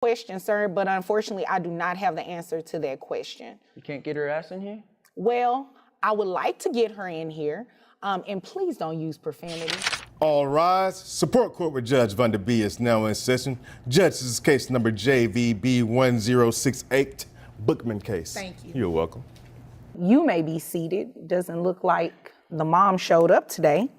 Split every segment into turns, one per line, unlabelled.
question, sir, but unfortunately, I do not have the answer to that question.
You can't get her ass in here?
Well, I would like to get her in here, and please don't use profanity.
All rise. Support court with Judge Van der Bee is now in session. Judge, this is case number JVB1068, Bookman case.
Thank you.
You're welcome.
You may be seated. Doesn't look like the mom showed up today.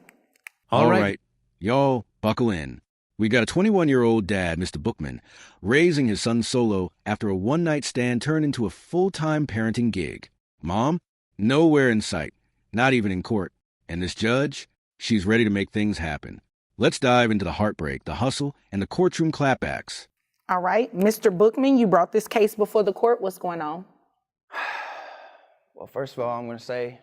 All right. Y'all, buckle in. We got a 21-year-old dad, Mr. Bookman, raising his son solo after a one-night stand turned into a full-time parenting gig. Mom? Nowhere in sight, not even in court. And this judge? She's ready to make things happen. Let's dive into the heartbreak, the hustle, and the courtroom clapbacks.
All right, Mr. Bookman, you brought this case before the court. What's going on?
Well, first of all, I'm going to say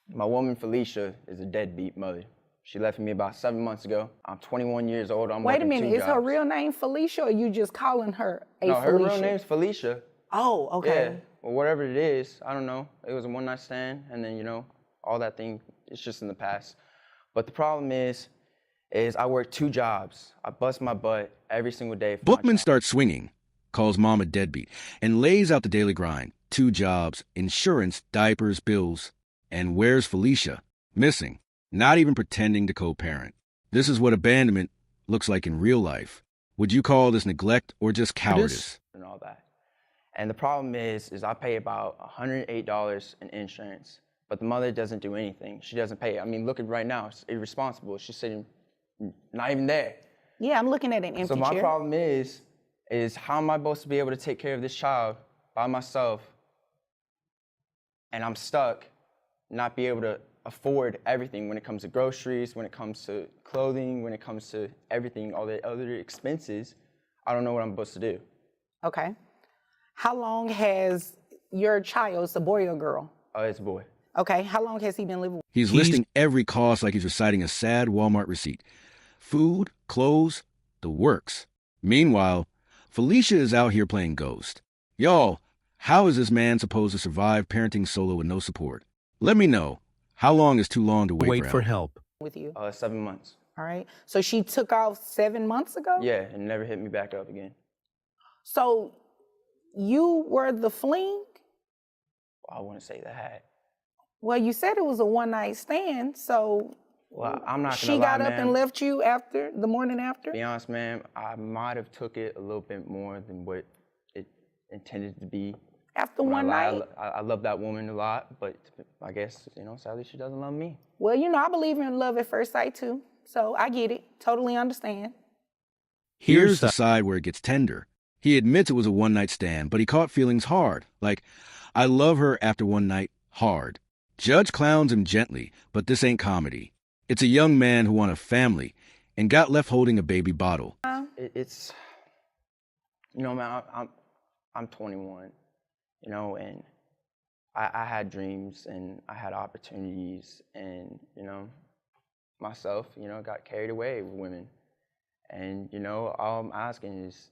my woman, Felicia, is a deadbeat mother. She left me about 7 months ago. I'm 21 years old.
Wait a minute, is her real name Felicia, or you just calling her
No,
Felicia?
her real name's Felicia.
Oh, okay.
Yeah, well, whatever it is, I don't know. It was a one-night stand, and then, all that thing, it's just in the past. But the problem is I work 2 jobs. I bust my butt every single day.
Bookman starts swinging, calls mom a deadbeat, and lays out the daily grind. 2 jobs, insurance, diapers, bills. And where's Felicia? Missing. Not even pretending to co-parent. This is what abandonment looks like in real life. Would you call this neglect or just cowardice?
And all that. And the problem is I pay about $108 in insurance, but the mother doesn't do anything. She doesn't pay. I mean, look at right now, it's irresponsible. She's sitting, not even there.
Yeah, I'm looking at an empty
chair. So my
chair.
problem is how am I supposed to be able to take care of this child by myself, and I'm stuck, not be able to afford everything when it comes to groceries, when it comes to clothing, when it comes to everything, all the other expenses. I don't know what I'm supposed to do.
Okay. How long has your child, it's a boy or girl?
It's a boy.
Okay, how long has he been living with you?
He's listing every cost like he's reciting a sad Walmart receipt. Food, clothes, the works. Meanwhile, Felicia is out here playing ghost. Y'all, how is this man supposed to survive parenting solo with no support? Let me know. How long is too long to wait for help?
With you?
7 months.
All right. So she took off 7 months ago?
Yeah, and never hit me back up again.
So you were the fling?
Well, I wouldn't say that.
Well, you said it was a one-night stand, so
well, I'm not gonna
she got up and left you after, the morning after?
Be honest, ma'am, I might have took it a little bit more than what it intended to be.
After one night?
I love that woman a lot, but I guess, sadly she doesn't love me.
Well, I believe in love at first sight too, so I get it, totally understand.
Here's the side where it gets tender. He admits it was a one-night stand, but he caught feelings hard. Like, I love her after one night, hard. Judge clowns him gently, but this ain't comedy. It's a young man who wanted a family and got left holding a baby bottle.
It's, man, I'm 21, and I had dreams and I had opportunities and, myself, got carried away with women. And, all I'm asking is,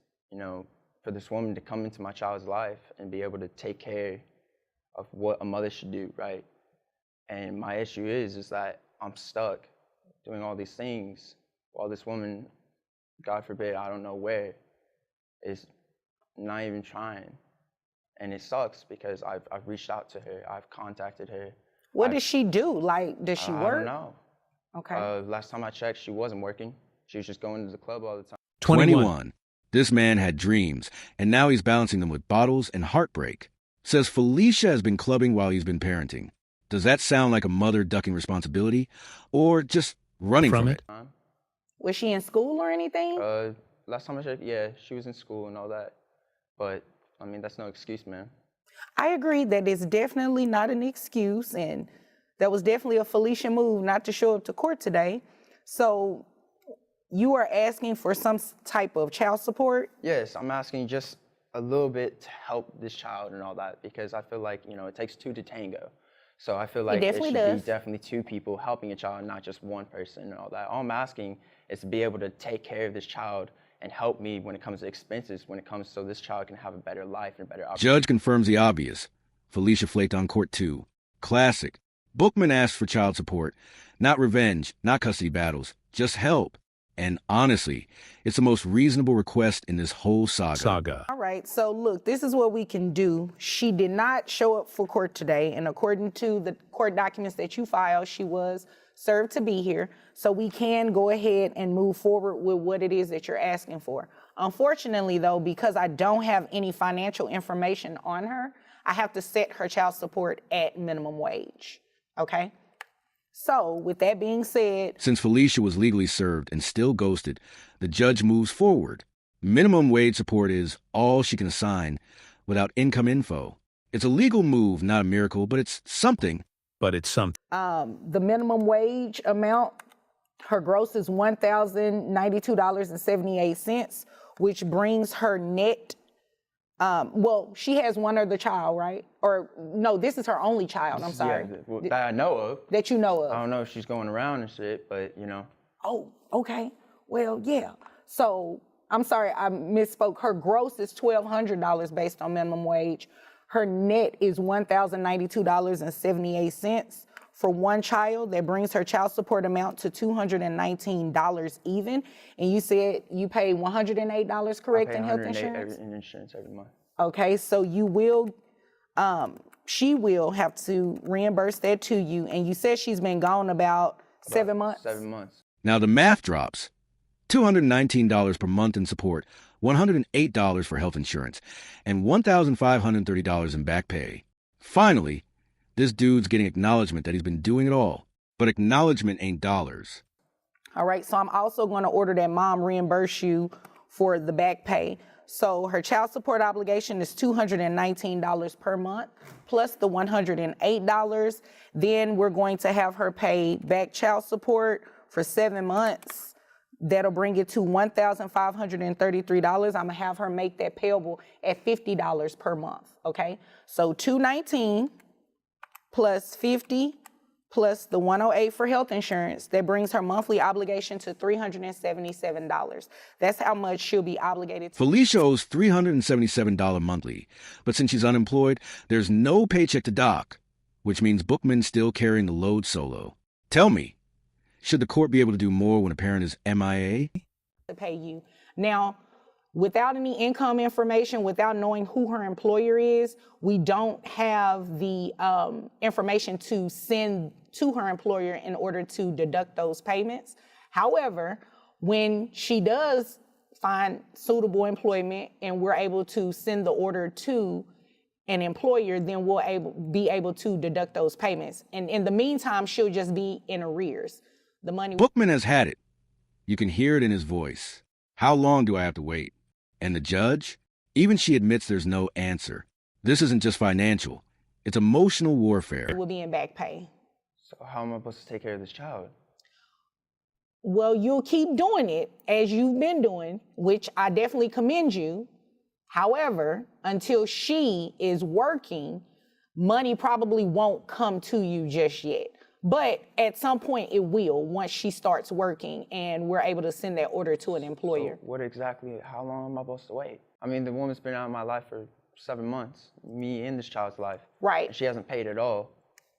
for this woman to come into my child's life and be able to take care of what a mother should do, right? And my issue is that I'm stuck doing all these things while this woman, God forbid, I don't know where, is not even trying. And it sucks because I've reached out to her, I've contacted her.
What does she do? Like, does she work?
I don't know.
Okay.
Last time I checked, she wasn't working. She was just going to the club all the time.
21. This man had dreams, and now he's balancing them with bottles and heartbreak. Says Felicia has been clubbing while he's been parenting. Does that sound like a mother ducking responsibility, or just running from it?
Was she in school or anything?
Last time I checked, yeah, she was in school and all that. But, that's no excuse, man.
I agree that it's definitely not an excuse, and that was definitely a Felicia move not to show up to court today. So you are asking for some type of child support?
Yes, I'm asking just a little bit to help this child and all that, because I feel like, it takes 2 to tango. So I feel like it should be definitely 2 people helping a child, not just one person and all that. All I'm asking is to be able to take care of this child and help me when it comes to expenses, when it comes so this child can have a better life and better opportunity.
Judge confirms the obvious. Felicia flaked on court too. Classic. Bookman asked for child support. Not revenge, not custody battles, just help. And honestly, it's the most reasonable request in this whole saga.
All right, so look, this is what we can do. She did not show up for court today, and according to the court documents that you filed, she was served to be here. So we can go ahead and move forward with what it is that you're asking for. Unfortunately, though, because I don't have any financial information on her, I have to set her child support at minimum wage, okay? So with that being said,
Since Felicia was legally served and still ghosted, the judge moves forward. Minimum wage support is all she can assign without income info. It's a legal move, not a miracle, but it's something.
the minimum wage amount, her gross is $1,092.78, which brings her net. Well, she has one other child, right? Or no, this is her only child. I'm sorry.
Yeah, that I know of.
That you know of.
I don't know if she's going around and shit, but you know.
Oh, okay. Well, yeah. So I'm sorry, I misspoke. Her gross is $1,200 based on minimum wage. Her net is $1,092.78 for one child. That brings her child support amount to $219 even. And you said you pay $108, correct,
I pay
in health
$108
insurance?
in insurance every month.
Okay, so you will, she will have to reimburse that to you. And you said she's been gone about 7 months?
7 months.
Now the math drops. $219 per month in support, $108 for health insurance, and $1,530 in back pay. Finally, this dude's getting acknowledgement that he's been doing it all. But acknowledgement ain't dollars.
All right, so I'm also going to order that mom reimburse you for the back pay. So her child support obligation is $219 per month, plus the $108. Then we're going to have her pay back child support for 7 months. That'll bring it to $1,533. I'm gonna have her make that payable at $50 per month, okay? So $219 plus 50 plus the 108 for health insurance, that brings her monthly obligation to $377. That's how much she'll be obligated to.
Felicia owes $377 monthly, but since she's unemployed, there's no paycheck to dock, which means Bookman's still carrying the load solo. Tell me, should the court be able to do more when a parent is MIA?
To pay you. Now, without any income information, without knowing who her employer is, we don't have the information to send to her employer in order to deduct those payments. However, when she does find suitable employment and we're able to send the order to an employer, then we'll be able to deduct those payments. And in the meantime, she'll just be in arrears. The money.
Bookman has had it. You can hear it in his voice. How long do I have to wait? And the judge? Even she admits there's no answer. This isn't just financial. It's emotional warfare.
Will be in back pay.
So how am I supposed to take care of this child?
Well, you'll keep doing it as you've been doing, which I definitely commend you. However, until she is working, money probably won't come to you just yet. But at some point it will, once she starts working and we're able to send that order to an employer.
So how long am I supposed to wait? I mean, the woman's been out of my life for 7 months, me and this child's life.
Right.
And she hasn't paid at all.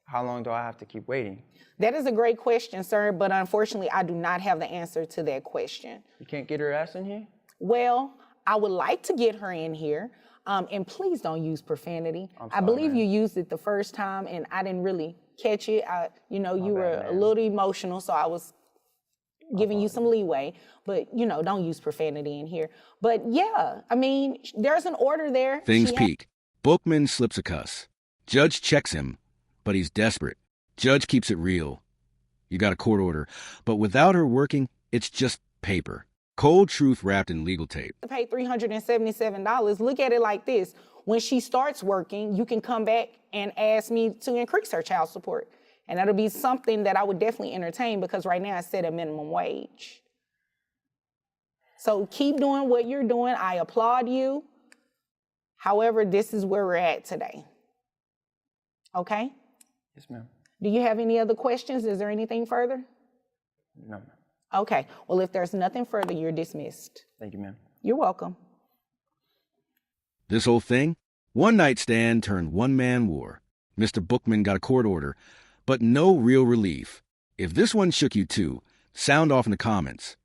How long do I have to keep waiting?
That is a great question, sir, but unfortunately I do not have the answer to that question.
You can't get her ass in here?
Well, I would like to get her in here, and please don't use profanity. I believe you used it the first time and I didn't really catch it. You were a little emotional, so I was giving you some leeway, but don't use profanity in here. But yeah, I mean, there's an order there.
Things peak. Bookman slips a cuss. Judge checks him, but he's desperate. Judge keeps it real. You got a court order, but without her working, it's just paper. Cold truth wrapped in legal tape.
To pay $377, look at it like this. When she starts working, you can come back and ask me to increase her child support. And that'll be something that I would definitely entertain because right now I set a minimum wage. So keep doing what you're doing. I applaud you. However, this is where we're at today. Okay?
Yes, ma'am.
Do you have any other questions? Is there anything further?
No, ma'am.
Okay. Well, if there's nothing further, you're dismissed.
Thank you, ma'am.
You're welcome.
This whole thing? One night stand turned one-man war. Mr. Bookman got a court order, but no real relief. If this one shook you too, sound off in the comments.